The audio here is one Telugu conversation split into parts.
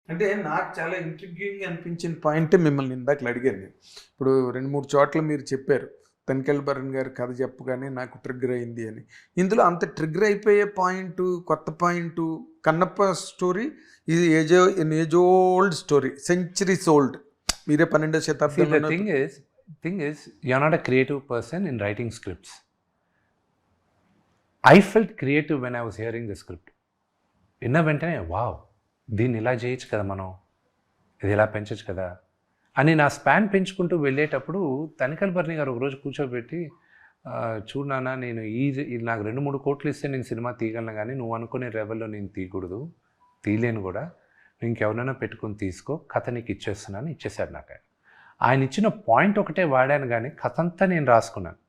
అంటే నాకు చాలా ఇంట్రిగ్యూయింగ్ అనిపించిన పాయింట్ మిమ్మల్ని ఇందాకలు అడిగాను నేను. ఇప్పుడు 2-3 చోట్ల మీరు చెప్పారు తనికెళ్ళ భరణ్ గారి కథ చెప్పగానే నాకు ట్రిగ్గర్ అయింది అని. ఇందులో అంత ట్రిగ్గర్ అయిపోయే పాయింట్, కొత్త పాయింట్, కన్నప్ప స్టోరీ ఇది age old story, centuries old. మీరే 12వ శతాబ్దంలో. thing is you're not a creative person in writing scripts. I felt creative when I was hearing the script. విన్న వెంటనే వావ్, దీన్ని ఇలా చేయొచ్చు కదా, మనం ఇది ఇలా పెంచచ్చు కదా అని నా స్పాన్ పెంచుకుంటూ వెళ్ళేటప్పుడు తనికెళ్ళ భరణి గారు ఒకరోజు కూర్చోబెట్టి, చూడు నాన్న, నేను ఇది నాకు 2-3 కోట్లు ఇస్తే నేను సినిమా తీయగలను, కానీ నువ్వు అనుకునే లెవెల్లో నేను తీయకూడదు, తీయలేను కూడా, నువ్వు ఇంకెవరైనా పెట్టుకుని తీసుకో, కథ నీకు ఇచ్చేస్తున్నాను. ఇచ్చేసాడు నాకు. ఆయన ఇచ్చిన పాయింట్ ఒకటే వాడాను, కానీ కథ అంతా నేను రాసుకున్నాను.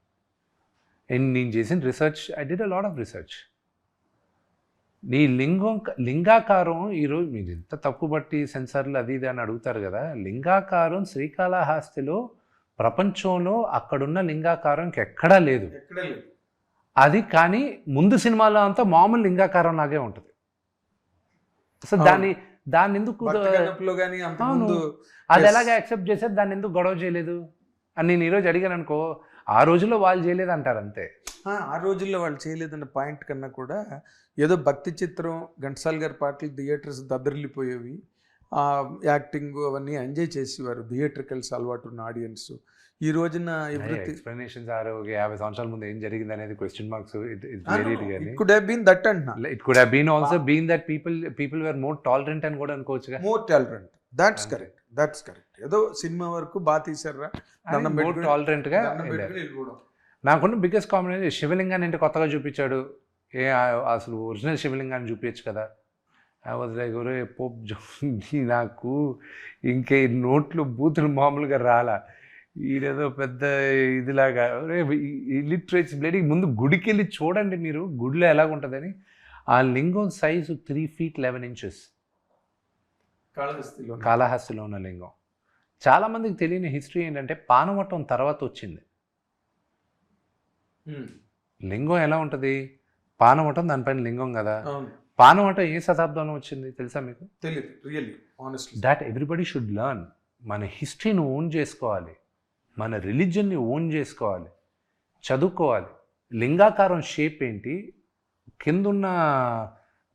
నేను చేసిన research, I did a lot of research. నీ లింగాకారం ఈరోజు మీరు ఇంత తప్పు బట్టి సెన్సార్లు అది ఇది అని అడుగుతారు కదా. లింగాకారం శ్రీకాళహస్తిలో ప్రపంచంలో అక్కడున్న లింగాకారం ఇంకెక్కడా లేదు. అది కానీ ముందు సినిమాలో అంతా మామూలు లింగాకారం లాగే ఉంటుంది. సో దాన్ని ఎందుకు అది ఎలాగ యాక్సెప్ట్ చేశారు, దాన్ని ఎందుకు గొడవ చేయలేదు అని నేను ఈరోజు అడిగాను అనుకో, ఆ రోజుల్లో వాళ్ళు చేయలేదు అంటారు అంతే. ఆ రోజుల్లో వాళ్ళు చేయలేదన్న పాయింట్ కన్నా కూడా ఏదో భక్తి చిత్రం, ఘంటసాల గారి పాటలు థియేటర్స్ దద్దరిల్లిపోయేవి, యాక్టింగ్ అవన్నీ ఎంజాయ్ చేసేవారు థియేటర్కల్స్ అలవాటు ఉన్న ఆడియన్స్. ఈ రోజున ఎక్స్ప్లెనేషన్స్ 50 సంవత్సరాల ముందు ఏం జరిగింది అనేది question marks. It could have been that అంటున్నా. It could have been also been that people were more tolerant అని కూడా అనుకోవచ్చుగా. More tolerant, that's correct. ఏదో సినిమా వరకు బాగా తీసారా, మోర్ టాలరెంట్ గా. నాకున్న బిగ్గెస్ట్ కాంబినేషన్ శివలింగాన్ని అంటే కొత్తగా చూపించాడు. అసలు ఒరిజినల్ శివలింగాన్ని చూపించచ్చు కదా. ఐ వాజ్ లైక్, ఒరే పోప్ నాకు ఇంకే నోట్లు బూతులు మామూలుగా రాలా, ఈడేదో పెద్ద ఇదిలాగా. లిటరేచర్ బ్లడీ ముందు గుడికి వెళ్ళి చూడండి మీరు, గుడిలో ఎలాగుంటుందని. ఆ లింగం సైజు 3 feet 11 inches కాళహస్తిలో ఉన్న లింగం. చాలామందికి తెలియని హిస్టరీ ఏంటంటే పానవటం తర్వాత వచ్చింది లింగం. ఎలా ఉంటుంది పానవటం, దానిపైన లింగం కదా. పానవటం ఏ శతాబ్దంలో వచ్చింది తెలుసా మీకు? తెలియదు really honestly. That everybody should learn. మన హిస్టరీని ఓన్ చేసుకోవాలి, మన రిలీజియన్ని ఓన్ చేసుకోవాలి, చదువుకోవాలి. లింగాకారం షేప్ ఏంటి, కిందున్న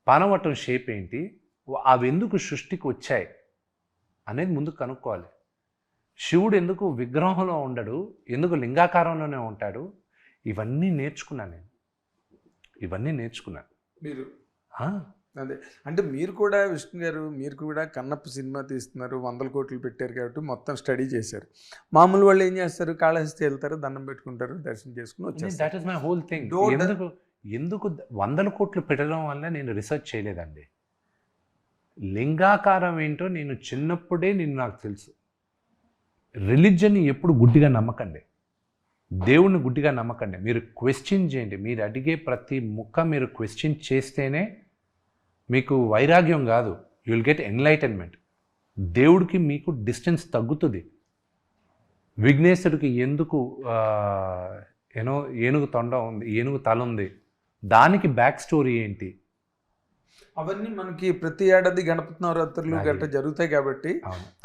పానవటం షేప్ ఏంటి, అవి ఎందుకు సృష్టికి వచ్చాయి అనేది ముందు కనుక్కోవాలి. శివుడు ఎందుకు విగ్రహంలో ఉండడు, ఎందుకు లింగాకారంలోనే ఉంటాడు, ఇవన్నీ నేర్చుకున్నాను నేను. మీరు అదే అంటే మీరు కూడా విష్ణు గారు, మీరు కూడా కన్నప్ప సినిమా తీస్తున్నారు, 100 కోట్లు పెట్టారు కాబట్టి మొత్తం స్టడీ చేశారు. మామూలు వాళ్ళు ఏం చేస్తారు, కాళహస్తి వెళ్తారు, దండం పెట్టుకుంటారు, దర్శనం చేసుకుని వచ్చారు. That is my whole thing. ఎందుకు 100 కోట్లు పెట్టడం వల్ల నేను రీసెర్చ్ చేయలేదండి. లింగాకారం ఏంటో నేను చిన్నప్పుడే నాకు తెలుసు. రిలీజియన్ని ఎప్పుడు గుడ్డిగా నమ్మకండి, దేవుణ్ణి గుడ్డిగా నమ్మకండి. మీరు క్వశ్చన్ చేయండి. మీరు అడిగే ప్రతి ముక్క మీరు క్వశ్చన్ చేస్తేనే మీకు వైరాగ్యం కాదు, యూ విల్ గెట్ ఎన్లైటన్మెంట్. దేవుడికి మీకు డిస్టెన్స్ తగ్గుతుంది. విఘ్నేశ్వరుడికి ఎందుకు ఏనుగు తొండ ఉంది, ఏనుగు తల ఉంది, దానికి బ్యాక్ స్టోరీ ఏంటి, అవన్నీ మనకి ప్రతి ఏడాది గణపతి నవరాత్రులు గట్ట జరుగుతాయి కాబట్టి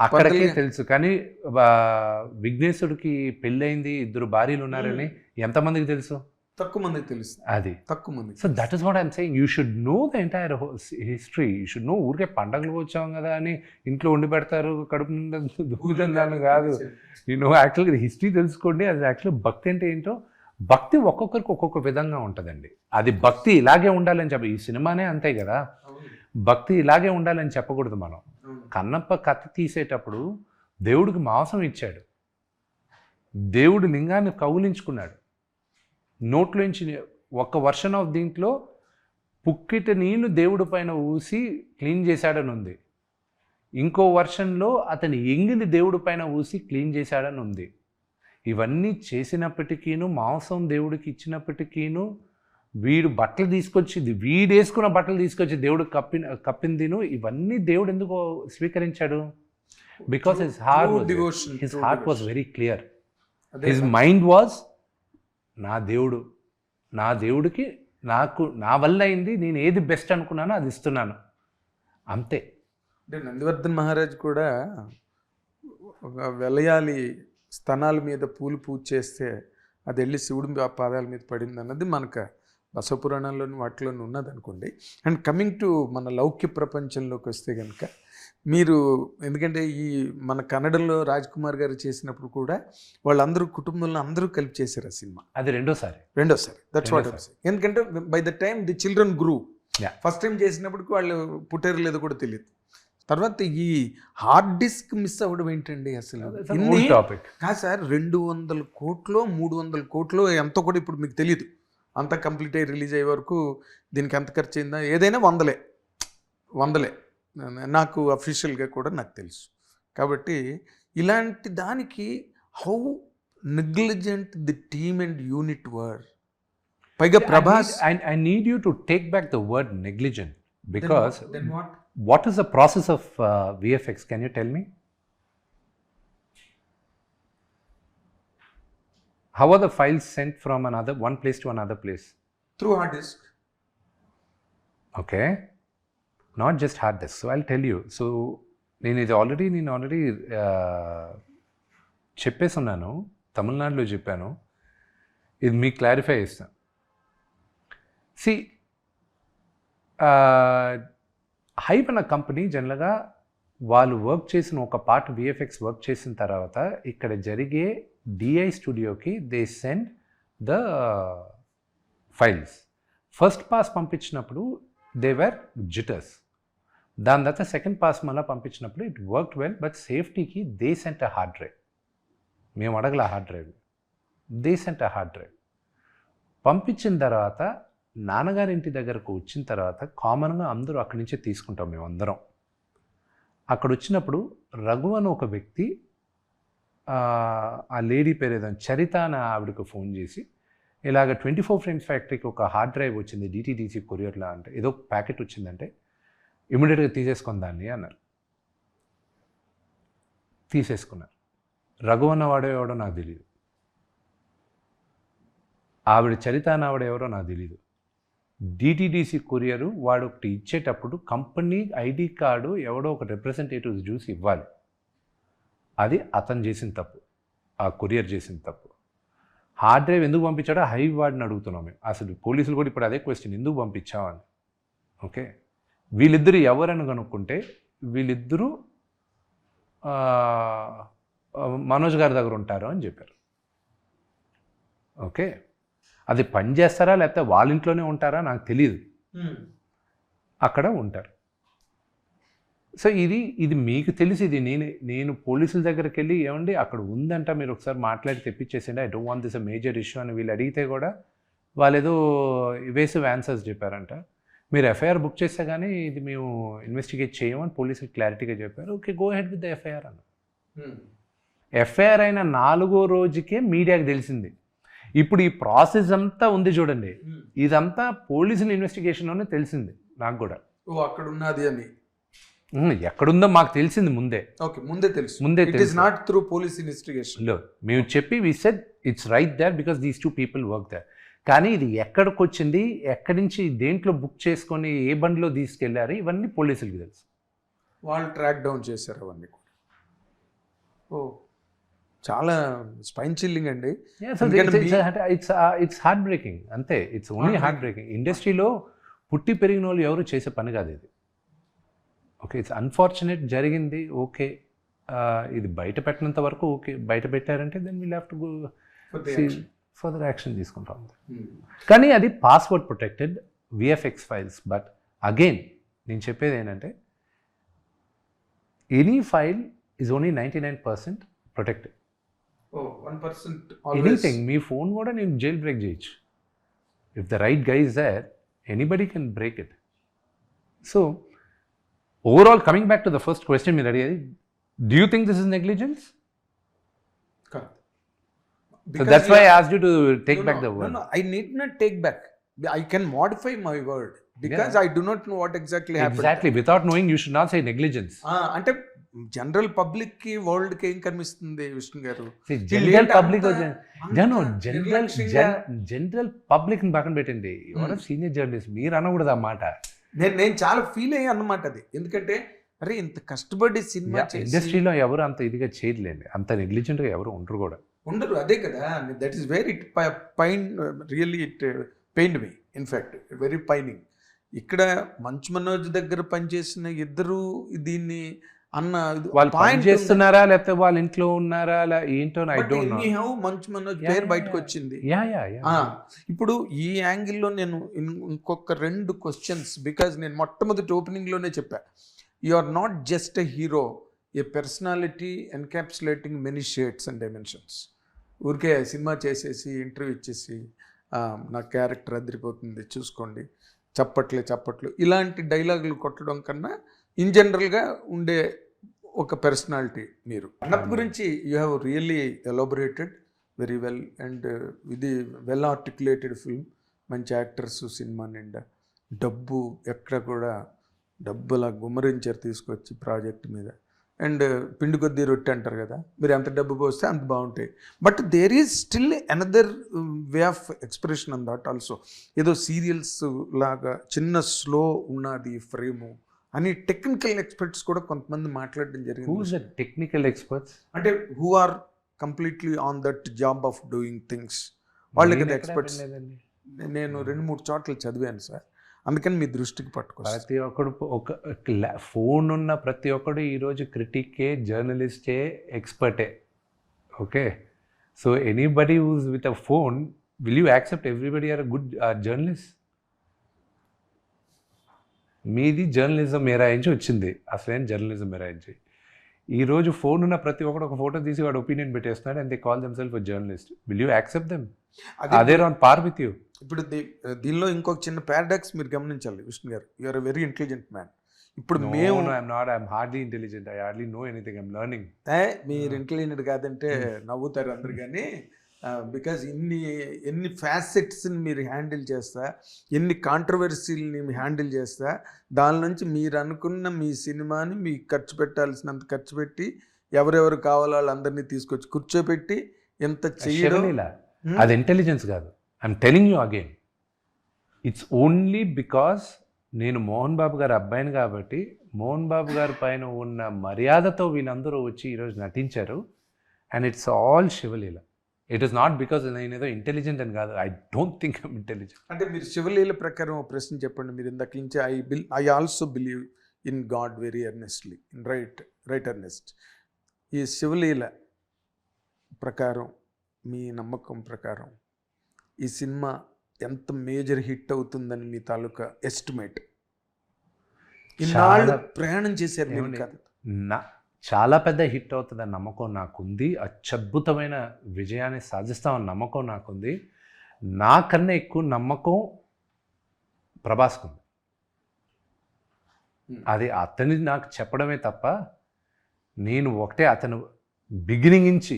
అక్కడికి తెలుసు. కానీ విఘ్నేశ్వరుడికి పెళ్ళయింది, 2 భార్యలు ఉన్నారని ఎంతమందికి తెలుసు? తక్కువ మందికి తెలుసు. అది తక్కువ మంది. So that is what I'm saying. You should know the entire history. You should know. ఊరికే పండగలు వచ్చాం కదా అని ఇంట్లో వండి పెడతారు, కడుపు నిండా దూకుదని కాదు. యాక్చువల్గా హిస్టరీ తెలుసుకోండి. అది యాక్చువల్గా భక్తి అంటే ఏంటో. భక్తి ఒక్కొక్కరికి ఒక్కొక్క విధంగా ఉంటుందండి. అది భక్తి ఇలాగే ఉండాలని చెప్ప, ఈ సినిమానే అంతే కదా, భక్తి ఇలాగే ఉండాలని చెప్పకూడదు మనం. కన్నప్ప కత్తి తీసేటప్పుడు దేవుడికి మాంసం ఇచ్చాడు, దేవుడు లింగాన్ని కౌలించుకున్నాడు, నోట్లోంచి ఒక వర్షన్ ఆఫ్ దీంట్లో పుక్కిట నీళ్లు దేవుడి పైన ఊసి క్లీన్ చేశాడని ఉంది. ఇంకో వర్షన్లో అతని ఎంగిలి దేవుడి పైన ఊసి క్లీన్ చేశాడని ఉంది. ఇవన్నీ చేసినప్పటికీను, మాంసం దేవుడికి ఇచ్చినప్పటికీను, వీడు బట్టలు తీసుకొచ్చి, వీడు వేసుకున్న బట్టలు తీసుకొచ్చి దేవుడు కప్పిందిను, ఇవన్నీ దేవుడు ఎందుకు స్వీకరించాడు? Because his heart was very clear. His mind was, నా దేవుడికి నాకు నా వల్ల అయింది, నేను ఏది బెస్ట్ అనుకున్నానో అది ఇస్తున్నాను అంతే. అంటే నందివర్ధన్ మహారాజ్ కూడా ఒక వెలయాలి స్తనాల మీద పూలు పూజ చేస్తే అది వెళ్ళి శివుడి పాదాల మీద పడింది అన్నది మనకు బసవపురాణంలోని వాటిలోని ఉన్నది అనుకోండి. అండ్ కమింగ్ టు మన లౌక్య ప్రపంచంలోకి వస్తే కనుక మీరు, ఎందుకంటే ఈ మన కన్నడంలో రాజ్ కుమార్ గారు చేసినప్పుడు కూడా వాళ్ళందరూ కుటుంబంలో అందరూ కలిపి చేశారు ఆ సినిమా. అది రెండోసారి. That's what. ఎందుకంటే by the time the children grew, Yeah. First time చేసినప్పటికి వాళ్ళు పుట్టారు లేదో కూడా తెలియదు. తర్వాత ఈ హార్డ్ డిస్క్ మిస్ అవ్వడం ఏంటండి అసలు? టాపిక్ కాదు సార్, 200 కోట్లు 300 కోట్లు ఎంతో కూడా ఇప్పుడు మీకు తెలియదు. అంతా కంప్లీట్ అయ్యి రిలీజ్ అయ్యే వరకు దీనికి ఎంత ఖర్చు అయిందా, ఏదైనా వందలే నాకు అఫీషియల్గా కూడా నాకు తెలుసు. కాబట్టి ఇలాంటి దానికి how negligent the team and unit were. పైగా Prabhas, I need you to take back the word negligent because then what? what is the process of VFX? Can you tell me? How are the files sent from one place to another place? Through hard disk. Okay, not just hard disk. So I'll tell you. So నేను already చెప్పేసున్నాను, తమిళనాడులో చెప్పాను, ఇది మీకు క్లారిఫై చేస్తాను. సి హైప్ అన్న కంపెనీ జనరల్గా వాళ్ళు వర్క్ చేసిన ఒక పార్ట్ విఎఫ్ఎక్స్ వర్క్ చేసిన తర్వాత ఇక్కడ జరిగే డిఐ స్టూడియోకి they send the files. First pass పంపించినప్పుడు దే వర్ జిటర్స్. దాని తర్వాత సెకండ్ పాస్ మళ్ళీ పంపించినప్పుడు ఇట్ వర్క్ వెల్, బట్ సేఫ్టీకి they sent a hard drive. మేము అడగల hard drive, they sent a hard drive. పంపించిన తర్వాత నాన్నగారి ఇంటి దగ్గరకు వచ్చిన తర్వాత కామన్గా అందరూ అక్కడి నుంచే తీసుకుంటాం మేము అందరం. అక్కడ వచ్చినప్పుడు రఘు అని ఒక వ్యక్తి, ఆ లేడీ పేరు ఏదైనా చరిత అని ఆవిడకు ఫోన్ చేసి ఇలాగ 24 ఫ్రేమ్స్ ఫ్యాక్టరీకి ఒక హార్డ్ డ్రైవ్ వచ్చింది డిటీడీసీ కొరియర్లో, అంటే ఏదో ప్యాకెట్ వచ్చిందంటే ఇమీడియట్గా తీసేసుకొని దాన్ని అన్నారు. తీసేసుకున్నారు. రఘు అన్నవాడో ఎవడో నాకు తెలియదు, ఆవిడ చరిత అన్నవాడు ఎవరో నాకు తెలియదు. డిటీడీసీ కొరియరు వాడు ఒకటి ఇచ్చేటప్పుడు కంపెనీ ఐడి కార్డు ఎవడో ఒక రిప్రజెంటేటివ్స్ చూసి ఇవ్వాలి. అది అతను చేసిన తప్పు, ఆ కొరియర్ చేసిన తప్పు. హార్డ్ డ్రైవ్ ఎందుకు పంపించాడో హైవ్ వాడిని అడుగుతున్నాం మేము. అసలు పోలీసులు కూడా ఇప్పుడు అదే క్వశ్చన్, ఎందుకు పంపించామని. ఓకే, వీళ్ళిద్దరు ఎవరని కనుక్కుంటే వీళ్ళిద్దరూ మనోజ్ గారి దగ్గర ఉంటారు అని చెప్పారు. ఓకే, అది పని చేస్తారా లేకపోతే వాళ్ళ ఇంట్లోనే ఉంటారా నాకు తెలియదు, అక్కడ ఉంటారు. సో ఇది మీకు తెలిసి, ఇది నేను పోలీసుల దగ్గరికి వెళ్ళి ఏమండి అక్కడ ఉందంట మీరు ఒకసారి మాట్లాడి తెప్పించేసిండి, I don't want this a major issue అని వీళ్ళు అడిగితే కూడా వాళ్ళు ఏదో ఇవేసివ్ ఆన్సర్స్ చెప్పారంట. మీరు ఎఫ్ఐఆర్ బుక్ చేస్తే కానీ ఇది మేము ఇన్వెస్టిగేట్ చేయమని పోలీసులు క్లారిటీగా చెప్పారు. Okay, go head with the FIR అన్న. ఎఫ్ఐఆర్ అయిన 4వ రోజుకే మీడియాకి తెలిసింది. ఇప్పుడు ఈ ప్రాసెస్ అంతా ఉంది చూడండి, ఇదంతా పోలీసుల ఇన్వెస్టిగేషన్లోనే తెలిసింది నాకు కూడా. అక్కడ ఉన్నది అని ఎక్కడుందో మాకు తెలిసింది ముందే. ఓకే, ముందే తెలుసు. It is not through police investigation. లో మేము చెప్పి we said it's right there because these 2 people work there. కానీ ఇది ఎక్కడికి వచ్చింది, ఎక్కడి నుంచి దేంట్లో బుక్ చేసుకొని ఏ బండిలో తీసుకెళ్లారు, ఇవన్నీ పోలీసులకి తెలుసు. వాళ్ళు ట్రాక్ డౌన్ చేశారు అవన్నీ కూడా. ఓ, చాలా స్పైన్ చిల్లింగ్ అండి. ఇట్స్ హార్ట్ బ్రేకింగ్, అంతే. It's only heart breaking. ఇండస్ట్రీలో పుట్టి పెరిగిన వాళ్ళు ఎవరు చేసే పని కాదు ఇది. ఓకే, ఇట్స్ అన్ఫార్చునేట్ జరిగింది. ఓకే, ఇది బయట పెట్టినంత వరకు ఓకే, బయట పెట్టారంటే then will have to go further action తీసుకుంటాం. కానీ అది password protected VFX files. But again నేను చెప్పేది ఏంటంటే any file is only 99% protected. 1% anything, మీ ఫోన్ కూడా నేను జైల్ బ్రేక్ చేయొచ్చు. If the right guy is there, anybody can break it. So overall coming back to the first question మీరు అడిగేది, do you think this is negligence? So that's why I asked you to take back the word. No, I need not take back. I can modify my word because I do not know what exactly happened. Exactly. Without knowing, you should not say negligence. అంటే జనరల్ పబ్లిక్ కి వరల్డ్ కి ఏం కనిపిస్తుంది విష్ణు గారు? జనరల్ పబ్లిక్ జనరల్ పబ్లిక్ ని పక్కన పెట్టండి. ఎవరో సీనియర్ జర్నలిస్ట్, మీరు అనకూడదు ఆ మాట. నేను చాలా ఫీల్ అయ్యా అన్నమాట అది. ఎందుకంటే అరే ఇంత కష్టపడి సినిమా చేసి ఇండస్ట్రీలో ఎవరు అంత ఇదిగా చేయలేండి, అంత నెగ్లిజెంట్గా ఎవరు ఉండరు కూడా. ఉండరు, అదే కదా. That is very it pine really it pained me in fact very pining. ఇక్కడ మంచు మనోజ్ దగ్గర పనిచేసిన ఇద్దరు దీన్ని అన్న వాళ్ళు పాయింట్ చేస్తున్నారా లేకపోతే వాళ్ళ ఇంట్లో ఉన్నారా ఏంటో I don't know. Manchu Manoj పేరు బయటకు వచ్చింది. ఇప్పుడు ఈ యాంగిల్లో నేను ఇంకొక 2 క్వశ్చన్స్, బికాజ్ నేను మొట్టమొదటి ఓపెనింగ్లోనే చెప్పా, you are not just a hero, a personality encapsulating many shades and dimensions. ఊరికే సినిమా చేసేసి ఇంటర్వ్యూ ఇచ్చేసి నా క్యారెక్టర్ అదిరిపోతుంది చూసుకోండి, చప్పట్లు ఇలాంటి డైలాగులు కొట్టడం కన్నా ఇన్ జనరల్గా ఉండే ఒక పర్సనాలిటీ మీరు. అన్నప్ గురించి you have really elaborated very well and ఇది వెల్ ఆర్టికులేటెడ్ ఫిల్మ్. మంచి యాక్టర్స్, సినిమా నిండా డబ్బు, ఎక్కడ కూడా డబ్బులా గుమ్మరించారు తీసుకొచ్చి ప్రాజెక్ట్ మీద. అండ్ పిండి కొద్దీ రొట్టె అంటారు కదా, మీరు ఎంత డబ్బు పోస్తే అంత బాగుంటాయి. But there is still another way of expression on that also. ఏదో సీరియల్స్ లాగా చిన్న స్లో ఉన్నది ఫ్రేము అని టెక్నికల్ ఎక్స్పర్ట్స్ కూడా కొంతమంది మాట్లాడడం జరిగింది. టెక్నికల్ ఎక్స్పర్ట్స్ అంటే who are completely on that job of doing things, వాళ్ళకి ఎక్స్పర్ట్స్. నేను 2-3 చోట్ల చదివాను సార్, అందుకని మీ దృష్టికి పట్టుకోవాలి. ప్రతి ఒక్కడు ఒక ఫోన్ ఉన్న ప్రతి ఒక్కడు ఈరోజు క్రిటికే, జర్నలిస్టే, ఎక్స్పర్టే. Okay, so anybody who's with a phone, will you accept everybody are a good journalist? మీది జర్నలిజం మేరాయించి వచ్చింది, అసలేం జర్నలిజం మేరాయించి. ఈరోజు ఫోన్ ఉన్న ప్రతి ఒక్కడు ఒక ఫోటో తీసి వాడు ఒపీనియన్ పెట్టేస్తున్నాడు and they call themselves a journalist. Will you accept them? అదే ఆన్ పార్ విత్ యూ. ఇప్పుడు దీనిలో ఇంకొక చిన్న పారాడాక్స్ మీరు గమనించాలి Vishnu garu. You are a very intelligent man. ఇప్పుడు మేము I'm hardly intelligent, I hardly know anything, I'm learning. మీరు ఇంటెలిజెంట్ కాదంటే నవ్వుతారు అందరు, కానీ బికాజ్ ఎన్ని ఫ్యాసెట్స్ని మీరు హ్యాండిల్ చేస్తా, ఎన్ని కాంట్రవర్సీలని హ్యాండిల్ చేస్తా, దాని నుంచి మీరు అనుకున్న మీ సినిమాని మీకు ఖర్చు పెట్టాల్సినంత ఖర్చు పెట్టి ఎవరెవరు కావాలో వాళ్ళందరినీ తీసుకొచ్చి కూర్చోబెట్టి ఎంత చేయడం, అది ఇంటెలిజెన్స్ కాదు. I'm telling you again, it's only because నేను మోహన్ బాబు గారి అబ్బాయిని కాబట్టి మోహన్ బాబు గారి పైన ఉన్న మర్యాదతో వీళ్ళందరూ వచ్చి ఈరోజు నటించారు. And it's all Shivaleela. It is not because నేను ఏదో ఇంటెలిజెంట్ అని కాదు, I don't think I'm intelligent. అంటే మీరు శివలీల ప్రకారం ఒక ప్రశ్న చెప్పండి. మీరు ఇందాక నుంచి I also believe in God very earnestly, in right earnest. ఈ శివలీల ప్రకారం, మీ నమ్మకం ప్రకారం ఈ సినిమా ఎంత మేజర్ హిట్ అవుతుందని మీ తాలూకా ఎస్టిమేట్? ఇన్నాళ్ళు ప్రయాణం చేశారు నేను కాదు, చాలా పెద్ద హిట్ అవుతుందని నమ్మకం నాకుంది. అత్యద్భుతమైన విజయాన్ని సాధిస్తామని నమ్మకం నాకుంది. నాకన్నా ఎక్కువ నమ్మకం ప్రభాస్కుంది. అది అతని నాకు చెప్పడమే తప్ప, నేను ఒకటే అతను బిగినింగ్ నుంచి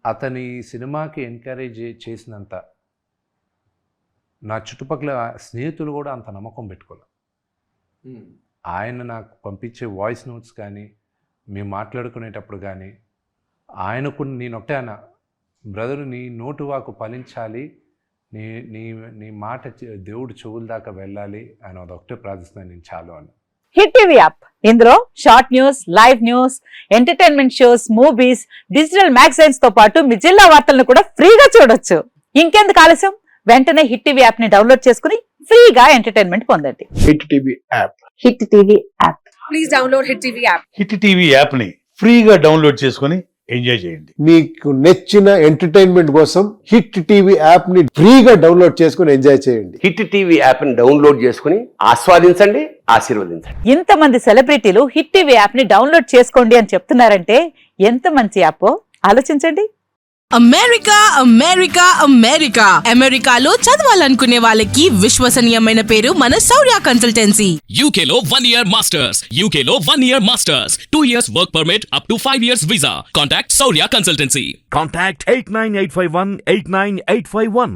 అతని సినిమాకి ఎంకరేజ్ చేసినంత నా చుట్టుపక్కల స్నేహితులు కూడా అంత నమ్మకం పెట్టుకోలే. ఆయన నాకు పంపించే వాయిస్ నోట్స్ కానీ, మేము మాట్లాడుకునేటప్పుడు కానీ, ఆయనకు నేను ఒకటే అన్న, బ్రదరు నీ నోటు వాకు ఫలించాలి, నీ నీ నీ మాట దేవుడు చెవుల దాకా వెళ్ళాలి అని అదొకటే ప్రార్థిస్తున్నాను నేను చాలు అని. హిట్ టీవీ యాప్, ఇందులో short news, live news, entertainment shows, movies, digital magazines తో పాటు మీ జిల్లా వార్తలను కూడా ఫ్రీగా చూడొచ్చు. ఇంకెందుకు ఆలస్యం, వెంటనే హిట్ టీవీ యాప్ ని డౌన్లోడ్ చేసుకుని ఫ్రీగా ఎంటర్టైన్మెంట్ పొందండి. Hit TV app, hit TV app, please download hit TV app. Hit TV app ని ఫ్రీగా డౌన్లోడ్ చేసుకుని ఎంజాయ్ చేయండి. మీకు నచ్చిన ఎంటర్టైన్మెంట్ కోసం హిట్ టీవీ యాప్ ని ఫ్రీగా డౌన్లోడ్ చేసుకుని ఎంజాయ్ చేయండి. హిట్ టీవీ యాప్ ని డౌన్లోడ్ చేసుకుని ఆస్వాదించండి, ఆశీర్వదించండి. ఇంతమంది సెలబ్రిటీలు హిట్ టీవీ యాప్ ని డౌన్లోడ్ చేసుకోండి అని చెప్తున్నారంటే ఎంత మంచి యాప్ ఆలోచించండి. అమెరికా అమెరికా అమెరికా అమెరికాలో చదవాలనుకునే వాళ్ళకి విశ్వసనీయమైన పేరు మన శౌర్య కన్సల్టెన్సీ. UK లో 1 year masters, UK లో 1 year masters, 2 years work permit up to 5 years visa. Contact Saurya Consultancy. Contact 89851 89851.